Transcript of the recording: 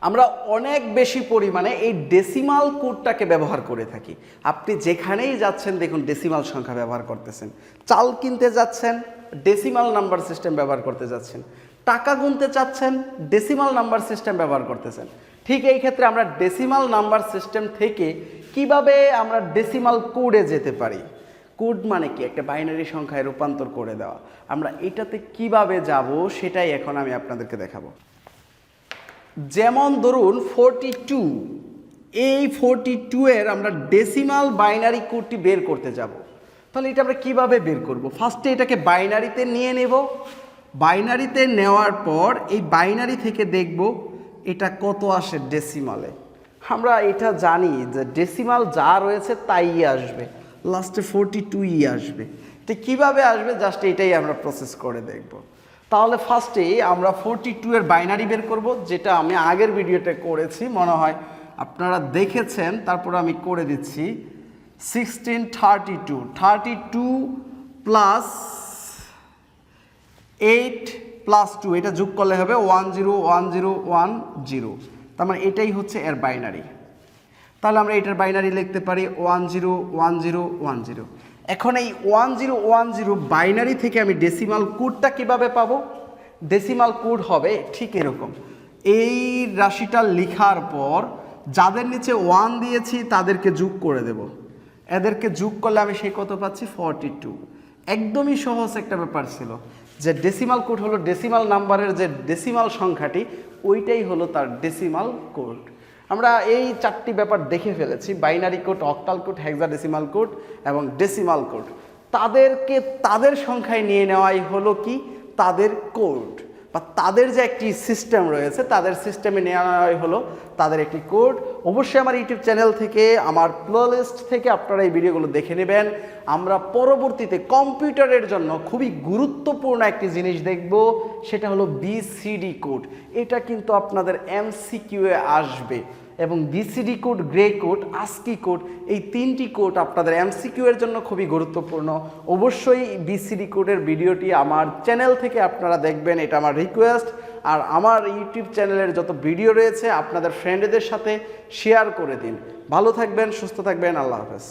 আমরা অনেক বেশি পরিমাণে এই ডেসিমাল কোডটাকে ব্যবহার করে থাকি। আপনি যেখানেই যাচ্ছেন দেখুন ডেসিমাল সংখ্যা ব্যবহার করতেছেন, চাল কিনতে যাচ্ছেন ডেসিমাল নাম্বার সিস্টেম ব্যবহার করতে যাচ্ছেন, টাকা গুনতে চাচ্ছেন ডেসিমাল নাম্বার সিস্টেম ব্যবহার করতেছেন। ঠিক এই ক্ষেত্রে আমরা ডেসিমাল নাম্বার সিস্টেম থেকে কিভাবে আমরা ডেসিমাল কোডে যেতে পারি। কোড মানে কি? একটা বাইনারি সংখ্যায় রূপান্তর করে দেওয়া। আমরা এটাতে কিভাবে যাব সেটাই এখন আমি আপনাদেরকে দেখাবো। যেমন ধরুন 42, এই 42 এর আমরা ডেসিমাল বাইনারি কোডটি বের করতে যাব। তাহলে এটা আমরা কিভাবে বের করব? ফার্স্টে এটাকে বাইনারিতে নিয়ে নেব। বাইনারিতে নেওয়ার পর এই বাইনারি থেকে দেখব এটা কত আসে ডেসিমালে। আমরা এটা জানি যে ডেসিমাল যা রয়েছে তাই আসবে, লাস্টে 42ই আসবে। এটা কীভাবে আসবে জাস্ট এটাই আমরা প্রসেস করে দেখব। তাহলে ফার্স্টে আমরা 42 এর বাইনারি বের করব, যেটা আমি আগের ভিডিওতে করেছি, মনে হয় আপনারা দেখেছেন। তারপর আমি করে দিচ্ছি 1632, 32 প্লাস 8 প্লাস 2, এটা যোগ করলে হবে 101010। তার মানে এটাই হচ্ছে এর বাইনারি। তাহলে আমরা এটার বাইনারি লিখতে পারি 101010। এখন এই 1010 বাইনারি থেকে আমি ডেসিমাল কোডটা কিভাবে পাবো? ডেসিমাল কোড হবে ঠিক এরকম। এই রাশিটা লেখার পর যাদের নিচে 1 দিয়েছি তাদেরকে যোগ করে দেব। এদেরকে যোগ করলে আমি সেই কত পাচ্ছি 42। একদমই সহজ একটা ব্যাপার ছিল যে ডেসিমাল কোড হলো ডেসিমাল নাম্বারের যে ডেসিমাল সংখ্যাটি, ওইটাই হলো তার ডেসিমাল কোড। আমরা এই 4টি ব্যাপার দেখে ফেলেছি: binary code, octal code, hexadecimal code এবং ডেসিমাল কোড। তাদেরকে তাদের সংখ্যায় নিয়ে নেওয়াই হলো কি তাদের কোড, বা তাদের যে একটি সিস্টেম রয়েছে তাদের সিস্টেমে নেওয়াই হলো তাদের একটি কোড। অবশ্যই আমার ইউটিউব চ্যানেল থেকে, আমার প্লেলিস্ট থেকে আপনারা এই ভিডিওগুলো দেখে নেবেন। আমরা পরবর্তীতে কম্পিউটারের জন্য খুবই গুরুত্বপূর্ণ একটি জিনিস দেখব, সেটা হলো বিসিডি কোড। এটা কিন্তু আপনাদের এমসিকিউ এ আসবে, এবং BCD code, grey code, ASCII code, এই 3টি কোড আপনাদের এমসিকিউ এর জন্য খুবই গুরুত্বপূর্ণ। অবশ্যই বিসিডি কোডের ভিডিওটি আমার চ্যানেল থেকে আপনারা দেখবেন, এটা আমার রিকোয়েস্ট। আর আমার ইউটিউব চ্যানেলের যত ভিডিও রয়েছে আপনাদের ফ্রেন্ডদের সাথে শেয়ার করে দিন। ভালো থাকবেন, সুস্থ থাকবেন, আল্লাহ হাফেজ।